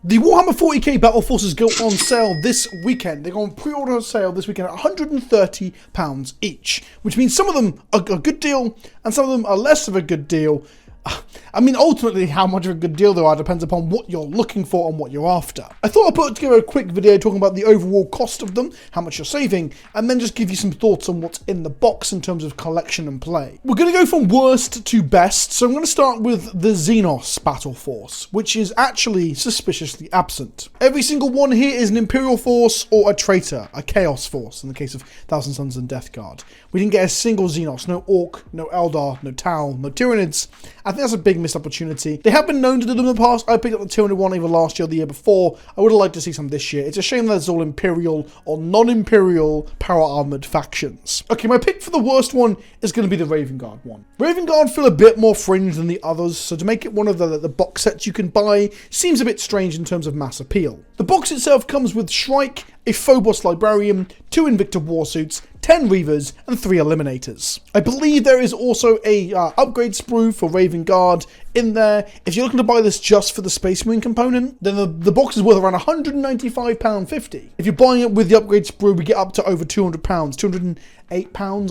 The Warhammer 40k Battleforces go on sale this weekend. They go on pre-order sale this weekend at £130 each, which means some of them are a good deal and some of them are less of a good deal. I mean, ultimately, how much of a good deal they are depends upon what you're looking for and what you're after. I thought I'd put together a quick video talking about the overall cost of them, how much you're saving, and then just give you some thoughts on what's in the box in terms of collection and play. We're going to go from worst to best, so I'm going to start with the Xenos Battle Force, which is actually suspiciously absent. Every single one here is an Imperial force or a traitor, a Chaos force, in the case of Thousand Sons and Death Guard. We didn't get a single Xenos, no Orc, no Eldar, no Tau, no Tyranids. I think that's a big missed opportunity. They have been known to do them in the past. I picked up the Tyranid one either last year or the year before. I would have liked to see some this year. It's a shame that it's all Imperial or non-Imperial power-armoured factions. Okay, my pick for the worst one is going to be the Raven Guard one. Raven Guard feel a bit more fringe than the others, so to make it one of the box sets you can buy seems a bit strange in terms of mass appeal. The box itself comes with Shrike, a Phobos Librarian, 2 Invicta Warsuits, 10 Reavers, and 3 Eliminators. I believe there is also a upgrade sprue for Raven Guard in there. If you're looking to buy this just for the Space Marine component, then the box is worth around £195.50. If you're buying it with the upgrade sprue, we get up to over £200, £208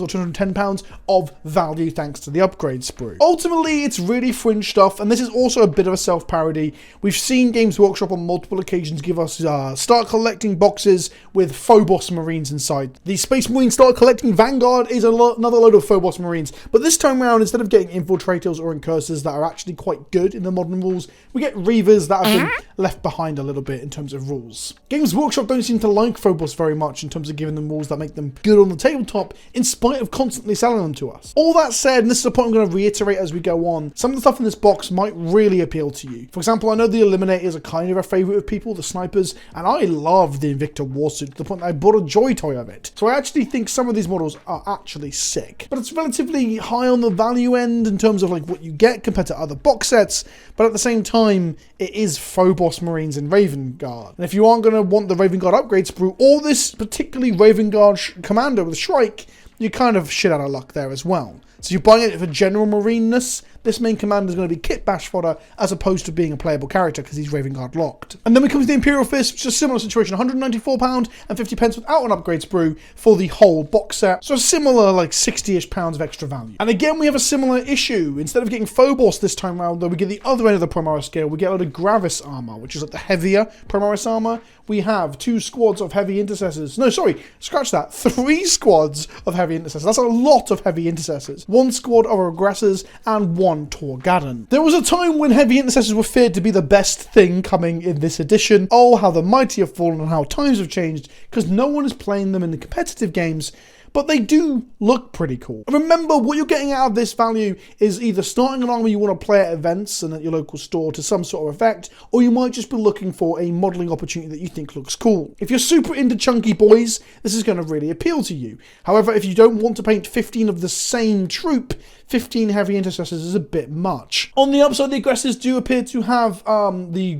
or £210 of value thanks to the upgrade sprue. Ultimately, it's really fringe stuff, and this is also a bit of a self-parody. We've seen Games Workshop on multiple occasions give us start collecting boxes with Phobos Marines inside. The Space Marine start collecting Vanguard is another load of Phobos Marines, but this time around, instead of getting Infiltrators or Incursors that are actually quite good in the modern rules, we get Reavers that have been left behind a little bit in terms of rules. Games Workshop don't seem to like Phobos very much in terms of giving them rules that make them good on the tabletop, in spite of constantly selling them to us. All that said, and this is a point I'm going to reiterate as we go on, some of the stuff in this box might really appeal to you. For example, I know the Eliminators are kind of a favourite of people, the Snipers, and I love the Invicta Warsuit to the point that I bought a Joy Toy of it. So I actually think some of these models are actually sick. But it's relatively high on the value end in terms of like what you get compared to other box sets, but at the same time, it is Phobos Marines and Raven Guard. And if you aren't going to want the Raven Guard upgrade sprue, or this particularly Raven Guard commander with Shrike, you're kind of shit out of luck there as well. So you're buying it for general marineness, this main commander is going to be kit bash fodder as opposed to being a playable character because he's Raven Guard locked. And then we come to the Imperial Fist, which is a similar situation, £194.50 without an upgrade sprue for the whole box set. So a similar like 60-ish pounds of extra value. And again, we have a similar issue. Instead of getting Phobos this time around, though, we get the other end of the Primaris scale. We get a lot of Gravis armor, which is like the heavier Primaris armor. We have 2 squads of heavy intercessors. No, sorry, scratch that. 3 squads of heavy intercessors. That's a lot of heavy intercessors. 1 squad of aggressors and 1 Torgadon. There was a time when heavy intercessors were feared to be the best thing coming in this edition. Oh, how the mighty have fallen and how times have changed, because no one is playing them in the competitive games. But they do look pretty cool. Remember, what you're getting out of this value is either starting an army you want to play at events and at your local store to some sort of effect, or you might just be looking for a modelling opportunity that you think looks cool. If you're super into chunky boys, this is going to really appeal to you. However, if you don't want to paint 15 of the same troop, 15 heavy intercessors is a bit much. On the upside, the aggressors do appear to have the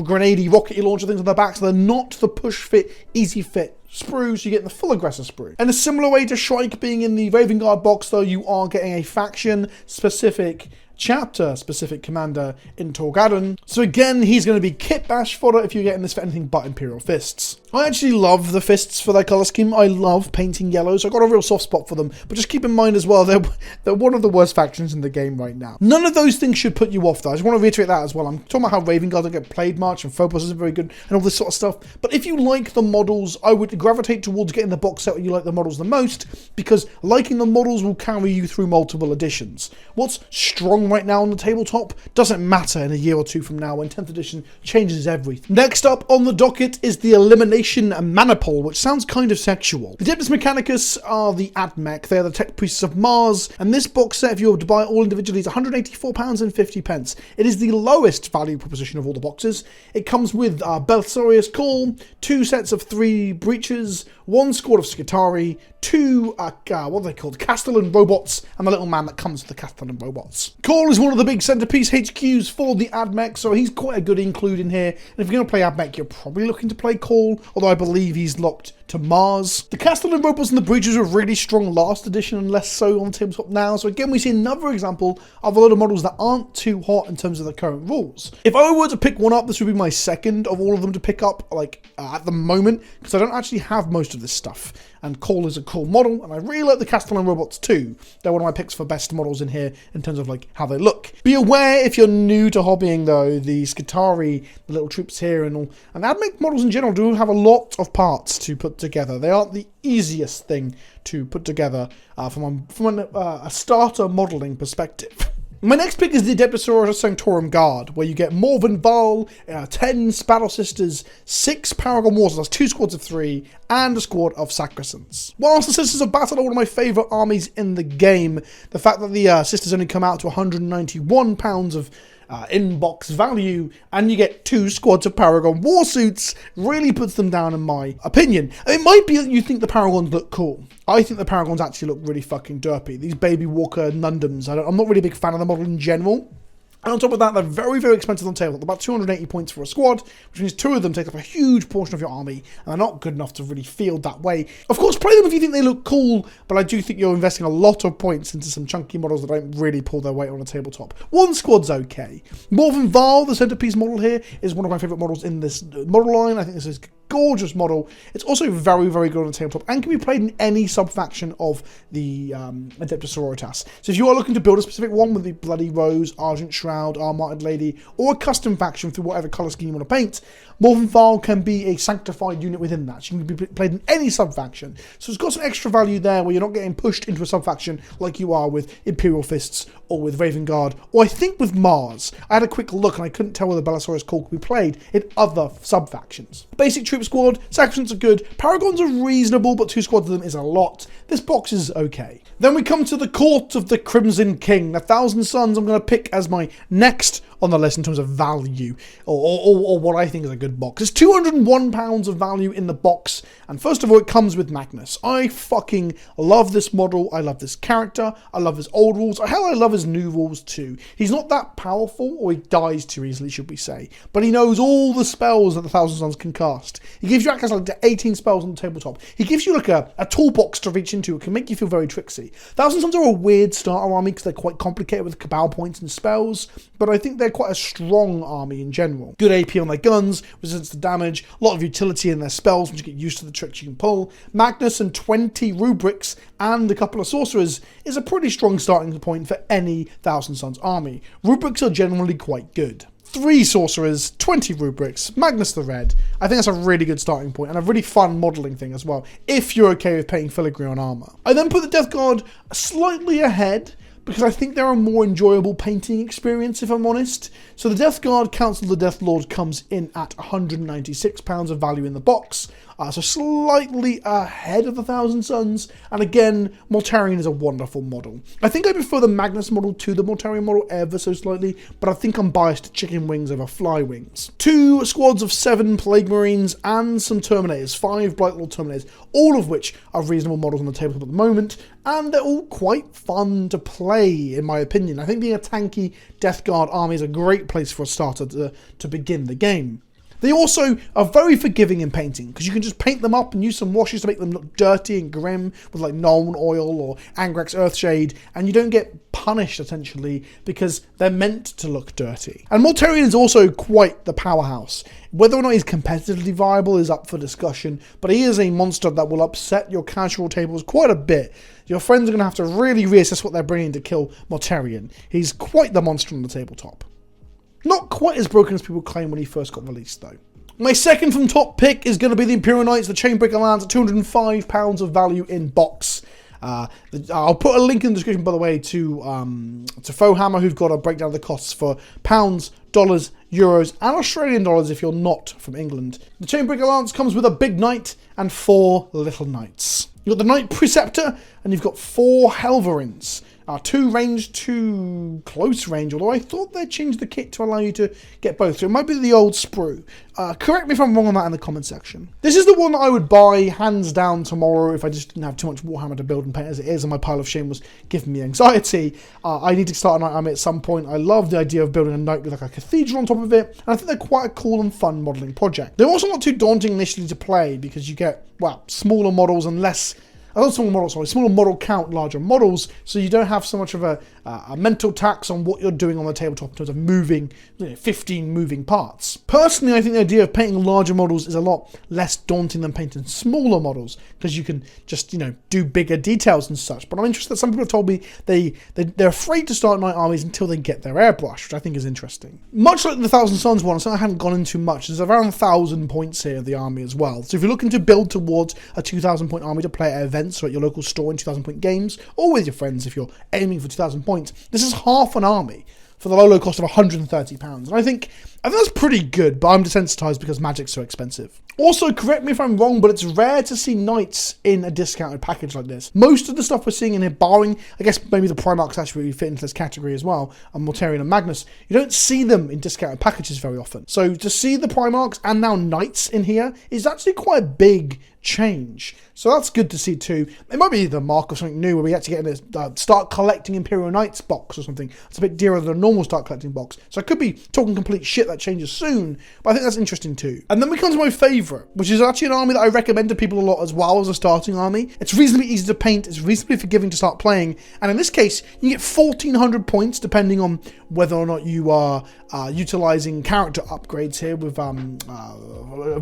grenade rocket launcher things on their backs. They're not the push fit, easy fit sprues, you get the full aggressor sprue. And a similar way to Shrike being in the Raven Guard box, though, you are getting a faction-specific, chapter-specific commander in Torgadon. So again, he's going to be kit bash fodder if you're getting this for anything but Imperial Fists. I actually love the Fists for their colour scheme. I love painting yellow, so I've got a real soft spot for them. But just keep in mind as well, they're one of the worst factions in the game right now. None of those things should put you off, though. I just want to reiterate that as well. I'm talking about how Raven Guard don't get played much and Phobos isn't very good and all this sort of stuff. But if you like the models, I would gravitate towards getting the box set where you like the models the most, because liking the models will carry you through multiple editions. What's strong right now on the tabletop doesn't matter in a year or 2 from now when 10th edition changes everything. Next up on the docket is the Elimination Manipul, which sounds kind of sexual. The Adeptus mechanicus are the Admech. They are the tech priests of Mars, and this box set, if you were to buy it all individually, is £184.50. It is the lowest value proposition of all the boxes. It comes with Belthorius Call, 2 sets of 3 breaches, 1 squad of Skitari, 2 what are they called? Castellan robots, and the little man that comes with the Castellan robots. Core Cole is one of the big centerpiece HQs for the AdMech, so he's quite a good include in here. And if you're going to play AdMech, you're probably looking to play Cole, although I believe he's locked to Mars. The Castellan robots and the breaches were really strong last edition and less so on tabletop now, so again we see another example of a lot of models that aren't too hot in terms of the current rules. If I were to pick one up, this would be my second of all of them to pick up, at the moment, because I don't actually have most of this stuff. And Cole is a cool model, and I really like the Castellan robots too. They're one of my picks for best models in here in terms of how they look. Be aware if you're new to hobbying though, the Skitarii, the little troops here and all, and AdMech models in general do have a lot of parts to put together. They aren't the easiest thing to put together from a starter modeling perspective. My next pick is the Adeptus Sanctorum Guard, where you get Morven Val, 10 Battle Sisters, 6 Paragon Warriors, that's 2 squads of 3, and a squad of Sacrosancts. Whilst the Sisters of Battle are one of my favourite armies in the game, the fact that the Sisters only come out to £191 of in-box value, and you get 2 squads of Paragon Warsuits, really puts them down in my opinion. It might be that you think the Paragons look cool. I think the Paragons actually look really fucking derpy. These Baby Walker Nundums, I'm not really a big fan of the model in general. And on top of that, they're very, very expensive on table. They're about 280 points for a squad, which means 2 of them take up a huge portion of your army, and they're not good enough to really field that way. Of course, play them if you think they look cool, but I do think you're investing a lot of points into some chunky models that don't really pull their weight on a tabletop. 1 squad's okay. Morven Val, the centerpiece model here, is one of my favourite models in this model line. I think this is gorgeous model. It's also very, very good on the tabletop and can be played in any sub-faction of the Adeptus sororitas. So if you are looking to build a specific one with the Bloody Rose, Argent Shroud, Armored Lady, or a custom faction through whatever colour scheme you want to paint, Morven Val can be a sanctified unit within that. So you can be played in any sub-faction. So it's got some extra value there where you're not getting pushed into a sub-faction like you are with Imperial Fists or with Raven Guard, or I think with Mars. I had a quick look and I couldn't tell whether Bellasaurus Call could be played in other sub-factions. Basic troop squad, Sacrosancts are good, Paragons are reasonable, but 2 squads of them is a lot. This box is okay. Then we come to the Court of the Crimson King. 1,000 Suns I'm going to pick as my next on the list in terms of value, or what I think is a good box. It's £201 of value in the box, and first of all, it comes with Magnus. I fucking love this model, I love this character, I love his old rules, hell, I love his new rules too. He's not that powerful, or he dies too easily, should we say, but he knows all the spells that the 1,000 Suns can cast. He gives you access to 18 spells on the tabletop. He gives you a toolbox to reach into. It can make you feel very tricksy. 1,000 Suns are a weird starter army because they're quite complicated with cabal points and spells, but I think they're quite a strong army in general. Good AP on their guns, resistance to damage, a lot of utility in their spells once you get used to the tricks you can pull. Magnus and 20 rubrics and a couple of sorcerers is a pretty strong starting point for any 1,000 Suns army. Rubrics are generally quite good. 3 sorcerers, 20 rubrics, Magnus the Red. I think that's a really good starting point and a really fun modelling thing as well, if you're okay with paying filigree on armour. I then put the Death Guard slightly ahead, because I think they're a more enjoyable painting experience, if I'm honest. So the Death Guard Council of the Death Lord comes in at £196 of value in the box, so slightly ahead of the 1,000 Suns, and again, Mortarion is a wonderful model. I think I prefer the Magnus model to the Mortarion model ever so slightly, but I think I'm biased to Chicken Wings over Fly Wings. 2 squads of 7 Plague Marines and some Terminators, 5 Blightlord Terminators, all of which are reasonable models on the tabletop at the moment, and they're all quite fun to play, in my opinion. I think being a tanky Death Guard army is a great place for a starter to begin the game. They also are very forgiving in painting, because you can just paint them up and use some washes to make them look dirty and grim with like Nuln Oil or Angrax Earthshade, and you don't get punished essentially because they're meant to look dirty. And Mortarion is also quite the powerhouse. Whether or not he's competitively viable is up for discussion, but he is a monster that will upset your casual tables quite a bit. Your friends are going to have to really reassess what they're bringing to kill Mortarion. He's quite the monster on the tabletop. Not quite as broken as people claim when he first got released though. My second from top pick is going to be the Imperial Knights, the Chainbreaker Lands at £205 of value in box. I'll put a link in the description, by the way, to Fauxhammer, who've got a breakdown of the costs for pounds, dollars, euros, and Australian dollars if you're not from England. The Chainbreaker Lance comes with a big knight and 4 little knights. You've got the Knight Preceptor, and you've got 4 Helverins. 2 range, 2 close range, although I thought they changed the kit to allow you to get both. So it might be the old sprue. Correct me if I'm wrong on that in the comment section. This is the one that I would buy hands down tomorrow if I just didn't have too much Warhammer to build and paint as it is, and my pile of shame was giving me anxiety. I need to start a knight army at some point. I love the idea of building a knight with like a cathedral on top of it, and I think they're quite a cool and fun modelling project. They're also not too daunting initially to play because you get, well, smaller models and less... smaller model count, larger models, so you don't have so much of a mental tax on what you're doing on the tabletop in terms of moving, 15 moving parts. Personally, I think the idea of painting larger models is a lot less daunting than painting smaller models, because you can just, do bigger details and such. But I'm interested that some people have told me they're afraid to start knight armies until they get their airbrush, which I think is interesting. Much like the Thousand Suns one, so I haven't gone into much. There's around 1,000 points here of the army as well. So if you're looking to build towards a 2,000 point army to play at events, or at your local store in 2,000 point games, or with your friends if you're aiming for 2,000 points, this is half an army for the low cost of £130. And I think that's pretty good, but I'm desensitized because Magic's so expensive. Also, correct me if I'm wrong, but it's rare to see knights in a discounted package like this. Most of the stuff we're seeing in here, barring, I guess maybe the Primarchs actually fit into this category as well, and Mortarion and Magnus, you don't see them in discounted packages very often. So to see the Primarchs and now knights in here is actually quite a big change. So that's good to see too. It might be the mark of something new where we actually get in this start collecting Imperial Knights box or something. It's a bit dearer than a normal start collecting box. So I could be talking complete shit that changes soon, but I think that's interesting too. And then we come to my favourite, which is actually an army that I recommend to people a lot as well as a starting army. It's reasonably easy to paint, it's reasonably forgiving to start playing, and in this case, you get 1,400 points depending on whether or not you are utilising character upgrades here with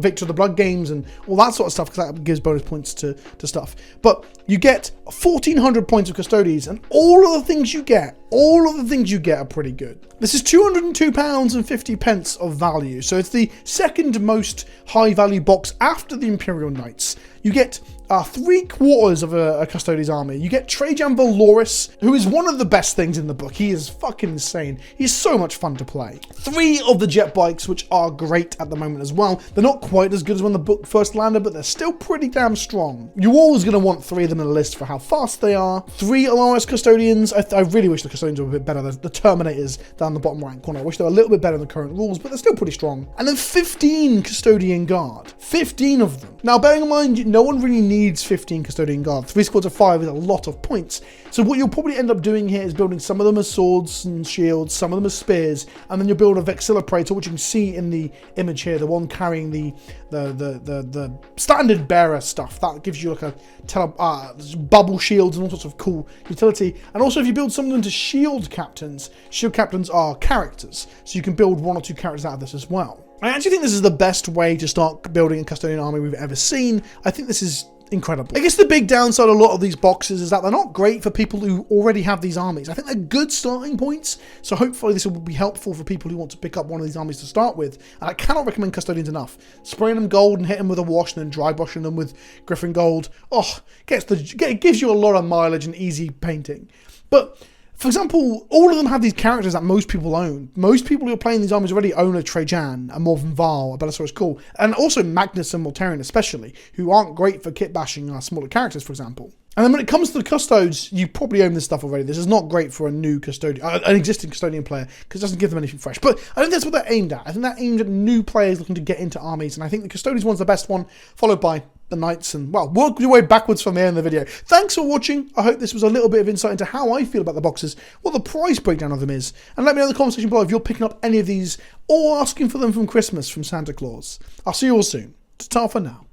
Victor of the Blood games and all that sort of stuff, because that gives bonus points to stuff. But you get 1,400 points of custodes, and all of the things you get are pretty good. This is £202.50 of value, so it's the second most high value box after the Imperial Knights. You get 3/4 of a Custodes army. You get Trajan Valoris, who is one of the best things in the book. He is fucking insane. He's so much fun to play. 3 of the jet bikes, which are great at the moment as well. They're not quite as good as when the book first landed, but they're still pretty damn strong. You're always going to want 3 of them in a list for how fast they are. 3 Alaris Custodians. I really wish the Custodians were a bit better. The Terminators down the bottom right corner. I wish they were a little bit better in the current rules, but they're still pretty strong. And then 15 Custodian Guard. 15 of them. Now, bearing in mind, no one really needs 15 Custodian Guard. 3 squads of 5 is a lot of points. So what you'll probably end up doing here is building some of them as swords and shields, some of them as spears, and then you'll build a Vexilla Praetor, which you can see in the image here, the one carrying the standard bearer stuff. That gives you like a bubble shields and all sorts of cool utility. And also, if you build some of them to shield captains are characters, so you can build 1 or 2 characters out of this as well. I actually think this is the best way to start building a Custodian army we've ever seen. I think this is incredible. I guess the big downside of a lot of these boxes is that they're not great for people who already have these armies. I think they're good starting points, so hopefully this will be helpful for people who want to pick up one of these armies to start with. And I cannot recommend Custodians enough. Spraying them gold and hitting them with a wash and then dry brushing them with Griffin Gold, it gives you a lot of mileage and easy painting. But for example, all of them have these characters that most people own. Most people who are playing these armies already own a Trajan, a Morven Val, a Bellasaurus Cool, and also Magnus and Mortarion especially, who aren't great for kit bashing smaller characters, for example. And then when it comes to the custodes, you probably own this stuff already. This is not great for a new custodian, an existing custodian player, because it doesn't give them anything fresh. But I think that's what they're aimed at. I think they're aimed at new players looking to get into armies, and I think the custodians one's the best one, followed by the knights, and well, work your way backwards from there in the video. Thanks for watching. I hope this was a little bit of insight into how I feel about the boxes, what the price breakdown of them is, and let me know in the comment section below if you're picking up any of these or asking for them from Christmas from Santa Claus. I'll see you all soon. Ta-ta for now.